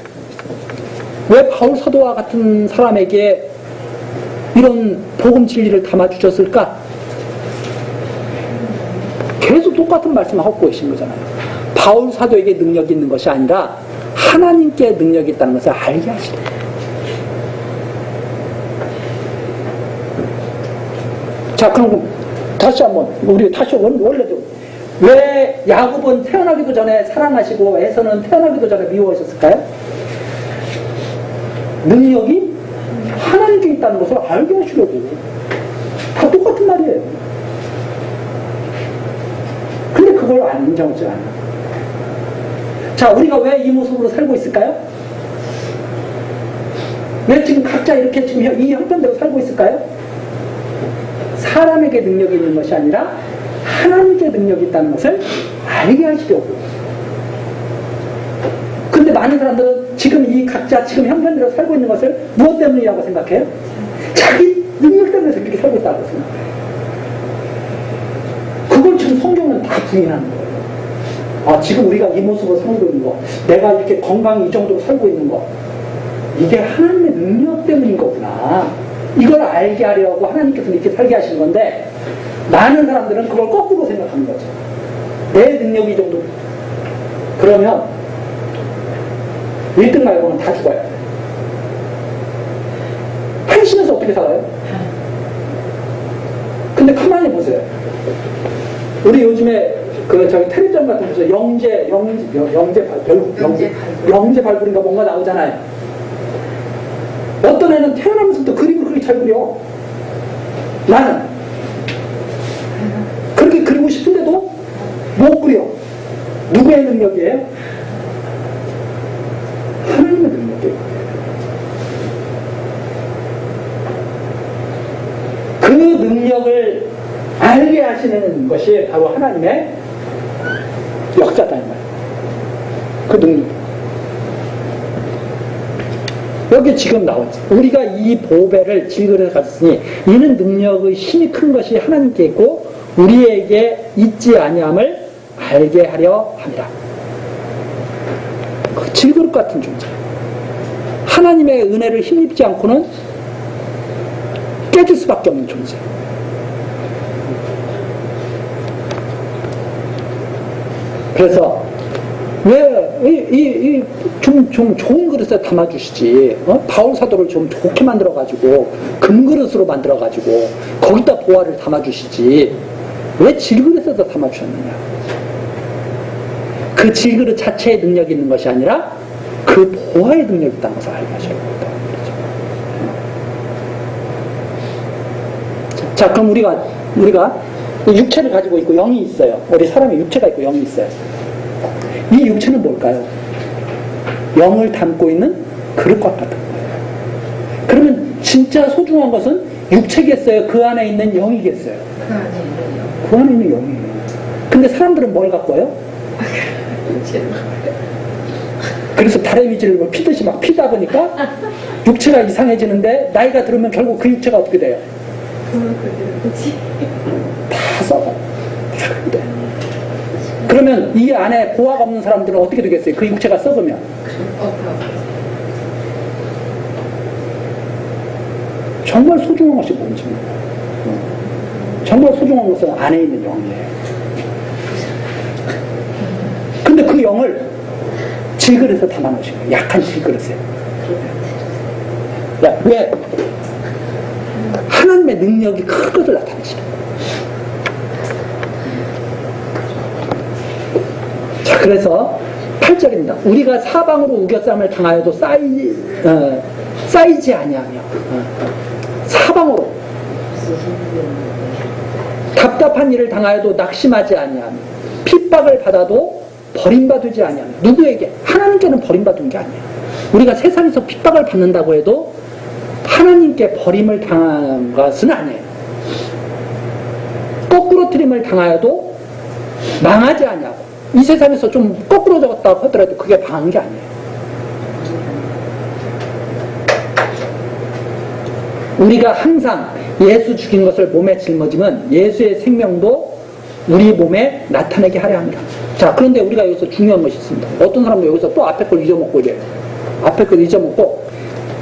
왜 바울 사도와 같은 사람에게 이런 복음 진리를 담아주셨을까? 계속 똑같은 말씀을 하고 계신 거잖아요. 바울 사도에게 능력이 있는 것이 아니라 하나님께 능력이 있다는 것을 알게 하시라. 자, 그럼 다시 한번 우리 다시 원래도 왜 야곱은 태어나기도 전에 사랑하시고 에서는 태어나기도 전에 미워하셨을까요? 능력이 하나님께 있다는 것을 알게 하시려고. 다 똑같은 말이에요. 근데 그걸 안 인정하지 않아요. 자, 우리가 왜 이 모습으로 살고 있을까요? 왜 지금 각자 이렇게 지금 이 형편대로 살고 있을까요? 사람에게 능력이 있는 것이 아니라 하나님께 능력이 있다는 것을 알게 하시려고. 근데 많은 사람들은 지금 이 각자 지금 형편대로 살고 있는 것을 무엇 때문이라고 생각해요? 자기 능력 때문에 그렇게 살고 있다고 생각해요. 그걸 지금 성경은 다 부인하는 거예요. 지금 우리가 이 모습으로 살고 있는 거, 내가 이렇게 건강히 이 정도로 살고 있는 거, 이게 하나님의 능력 때문인 거구나. 이걸 알게 하려고 하나님께서 이렇게 살게 하시는 건데, 많은 사람들은 그걸 거꾸로 생각하는 거죠. 내 능력이 이 정도. 그러면 1등 말고는 다 죽어야 돼. 하시면서 어떻게 살아요? 근데 가만히 보세요. 우리 요즘에 저기 텔레비전 같은 데서 영재 발굴인가 뭔가 나오잖아요. 어떤 애는 태어나면서부터 그림을 그렇게 잘 그려. 나는 그렇게 그리고 싶은데도 못 그려. 누구의 능력이에요? 하나님의 능력이에요. 그 능력을 알게 하시는 것이 바로 하나님의 역사다 이 말이에요. 그 능력. 여기 지금 나오지. 우리가 이 보배를 질그릇에 가졌으니 이는 능력의 힘이 큰 것이 하나님께 있고 우리에게 있지 아니함을 알게 하려 합니다. 그 질그릇 같은 존재. 하나님의 은혜를 힘입지 않고는 깨질 수밖에 없는 존재. 그래서 왜 좀 좋은 그릇에 담아주시지? 바울 사도를 좀 좋게 만들어가지고 금그릇으로 만들어가지고 거기다 보화를 담아주시지? 왜 질그릇에다 담아주셨느냐? 그 질그릇 자체의 능력이 있는 것이 아니라 그 보화의 능력이 있다는 것을 알게 하셔야 됩니다. 자, 그럼 우리가 육체를 가지고 있고 영이 있어요. 우리 사람이 육체가 있고 영이 있어요. 이 육체는 뭘까요? 영을 담고 있는 그릇과 같은 거예요. 그러면 진짜 소중한 것은 육체겠어요? 그 안에 있는 영이겠어요? 그 안에 있는 영이에요. 근데 사람들은 뭘 갖고 와요? 그래서 다래미질을 피듯이 막 피다 보니까 육체가 이상해지는데 나이가 들으면 결국 그 육체가 어떻게 돼요? 다 썩어. 다 그래. 그러면 이 안에 보화가 없는 사람들은 어떻게 되겠어요? 그 육체가 썩으면. 정말 소중한 것이 뭔지. 정말 소중한 것은 안에 있는 영이에요. 근데 그 영을 질그릇에 담아놓으신 거예요. 약한 질그릇에. 왜? 하나님의 능력이 큰 것을 나타내시는 거예요. 자, 그래서 8절입니다. 우리가 사방으로 우겨쌈을 당하여도 쌓이지 아니하며 사방으로 답답한 일을 당하여도 낙심하지 아니하며 핍박을 받아도 버림받지 아니하며 누구에게? 하나님께는 버림받은 게 아니에요. 우리가 세상에서 핍박을 받는다고 해도 하나님께 버림을 당한 것은 아니에요. 거꾸로 트림을 당하여도 망하지 아니하고 이 세상에서 좀 거꾸로 적었다고 하더라도 그게 망한 게 아니에요. 우리가 항상 예수 죽인 것을 몸에 짊어지면 예수의 생명도 우리 몸에 나타내게 하려 합니다. 자, 그런데 우리가 여기서 중요한 것이 있습니다. 어떤 사람도 여기서 또 앞에 걸 잊어먹고 이래요. 앞에 걸 잊어먹고,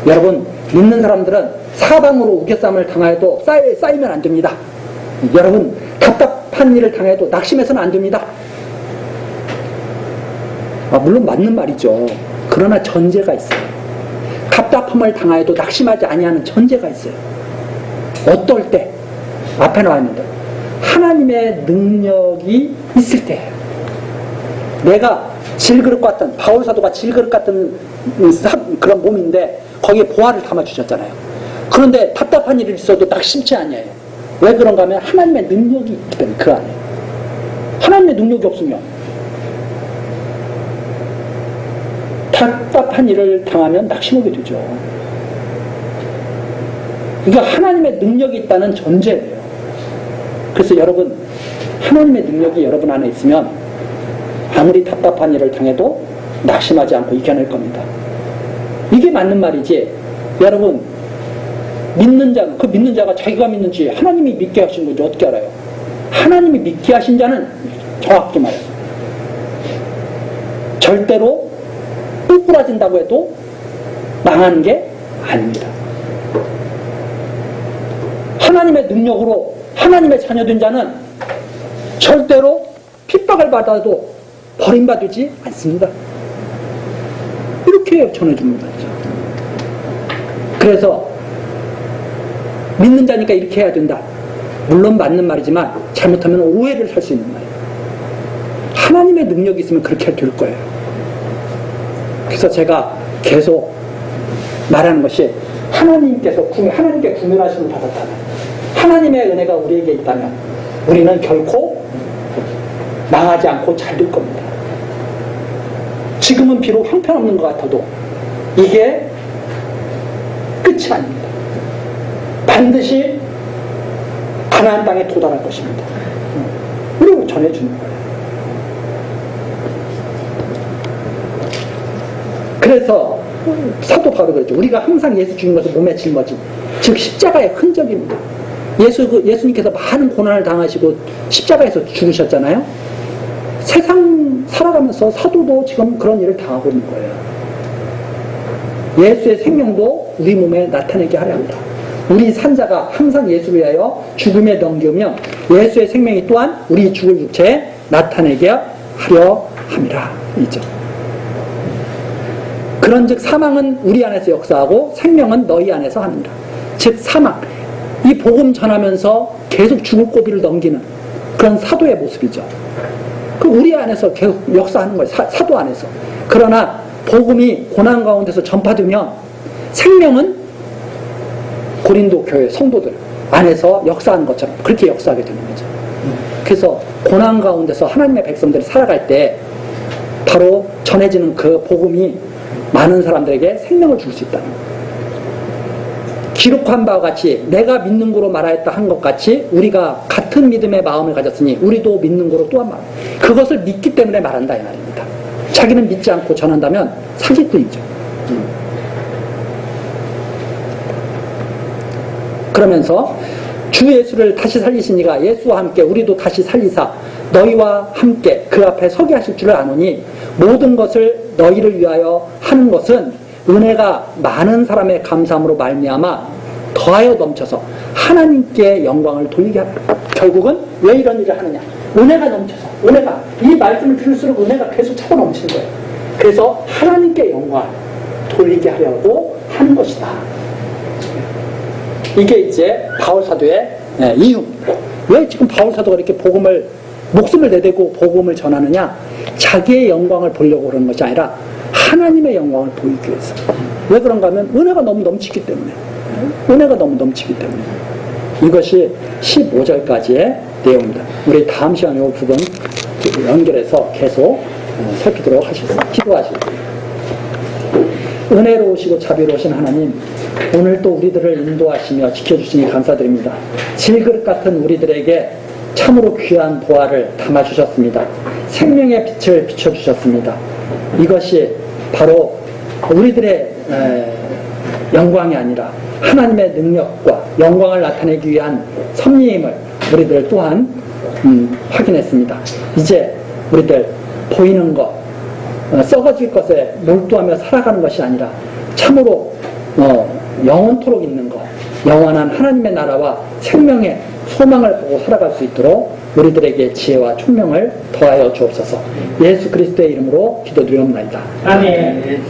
여러분, 믿는 사람들은 사방으로 우겨쌈을 당하여도 쌓이면 안 됩니다. 여러분, 답답한 일을 당해도 낙심해서는 안 됩니다. 물론 맞는 말이죠. 그러나 전제가 있어요. 답답함을 당하여도 낙심하지 아니하는 전제가 있어요. 어떨 때? 앞에 나와 있는데 하나님의 능력이 있을 때예요. 내가 질그릇 같은, 바울 사도가 질그릇 같은 그런 몸인데 거기에 보화를 담아주셨잖아요. 그런데 답답한 일이 있어도 낙심치 아니에요. 왜 그런가 하면 하나님의 능력이 있기 때문에 그 안에. 하나님의 능력이 없으면 답답한 일을 당하면 낙심하게 되죠. 그러니까 하나님의 능력이 있다는 전제예요. 그래서 여러분, 하나님의 능력이 여러분 안에 있으면 아무리 답답한 일을 당해도 낙심하지 않고 이겨낼 겁니다. 이게 맞는 말이지. 여러분, 믿는 자가 자기가 믿는지 하나님이 믿게 하신 건지 어떻게 알아요? 하나님이 믿게 하신 자는 정확히 말해서 절대로 뿔뿔어진다고 해도 망하는 게 아닙니다. 하나님의 능력으로 하나님의 자녀된 자는 절대로 핍박을 받아도 버림받지 않습니다. 이렇게 전해줍니다. 그래서 믿는 자니까 이렇게 해야 된다. 물론 맞는 말이지만 잘못하면 오해를 살 수 있는 말이에요. 하나님의 능력이 있으면 그렇게 될 거예요. 그래서 제가 계속 말하는 것이 하나님께 구별하심을 받았다면, 하나님의 은혜가 우리에게 있다면 우리는 결코 망하지 않고 잘 될 겁니다. 지금은 비록 형편없는 것 같아도 이게 끝이 아닙니다. 반드시 가나안 땅에 도달할 것입니다. 그리고 전해주는 거예요. 그래서 사도 바울이 그랬죠. 우리가 항상 예수 죽인 것을 몸에 짊어진, 즉 십자가의 흔적입니다. 예수님께서 많은 고난을 당하시고 십자가에서 죽으셨잖아요. 세상 살아가면서 사도도 지금 그런 일을 당하고 있는 거예요. 예수의 생명도 우리 몸에 나타내게 하려 합니다. 우리 산자가 항상 예수를 위하여 죽음에 넘기면 예수의 생명이 또한 우리 죽을 육체에 나타내게 하려 함이라. 이죠. 그런즉 사망은 우리 안에서 역사하고 생명은 너희 안에서 합니다. 즉 사망, 이 복음 전하면서 계속 죽을 고비를 넘기는 그런 사도의 모습이죠. 그 우리 안에서 계속 역사하는 거예요. 사도 안에서. 그러나 복음이 고난 가운데서 전파되면 생명은 고린도 교회 성도들 안에서 역사하는 것처럼 그렇게 역사하게 되는 거죠. 그래서 고난 가운데서 하나님의 백성들이 살아갈 때 바로 전해지는 그 복음이 많은 사람들에게 생명을 줄 수 있다는 거예요. 기록한 바와 같이 내가 믿는 거로 말하였다 한 것 같이 우리가 같은 믿음의 마음을 가졌으니 우리도 믿는 거로 또한 말. 그것을 믿기 때문에 말한다 이 말입니다. 자기는 믿지 않고 전한다면 사기꾼이죠. 그러면서 주 예수를 다시 살리시니가 예수와 함께 우리도 다시 살리사 너희와 함께 그 앞에 서게 하실 줄을 아노니 모든 것을 너희를 위하여 하는 것은 은혜가 많은 사람의 감사함으로 말미암아 더하여 넘쳐서 하나님께 영광을 돌리게 하라. 결국은 왜 이런 일을 하느냐? 은혜가 넘쳐서, 은혜가 이 말씀을 들을수록 은혜가 계속 차고 넘치는 거예요. 그래서 하나님께 영광을 돌리게 하려고 하는 것이다. 이게 이제 바울 사도의 이유. 왜 지금 바울 사도가 이렇게 복음을 목숨을 내대고 복음을 전하느냐? 자기의 영광을 보려고 그러는 것이 아니라 하나님의 영광을 보이기 위해서. 왜 그런가 하면 은혜가 너무 넘치기 때문에. 은혜가 너무 넘치기 때문에. 이것이 15절까지의 내용입니다. 우리 다음 시간에 이 부분 연결해서 계속 살피도록 하시겠습니다. 기도하시겠습니다. 은혜로우시고 자비로우신 하나님, 오늘 또 우리들을 인도하시며 지켜주시니 감사드립니다. 질그릇 같은 우리들에게 참으로 귀한 보화를 담아주셨습니다. 생명의 빛을 비춰주셨습니다. 이것이 바로 우리들의 영광이 아니라 하나님의 능력과 영광을 나타내기 위한 섭리임을 우리들 또한 확인했습니다. 이제 우리들 보이는 것, 썩어질 것에 몰두하며 살아가는 것이 아니라 참으로 영원토록 있는 것, 영원한 하나님의 나라와 생명의 소망을 보고 살아갈 수 있도록 우리들에게 지혜와 총명을 더하여 주옵소서. 예수 그리스도의 이름으로 기도드리옵나이다. 아멘.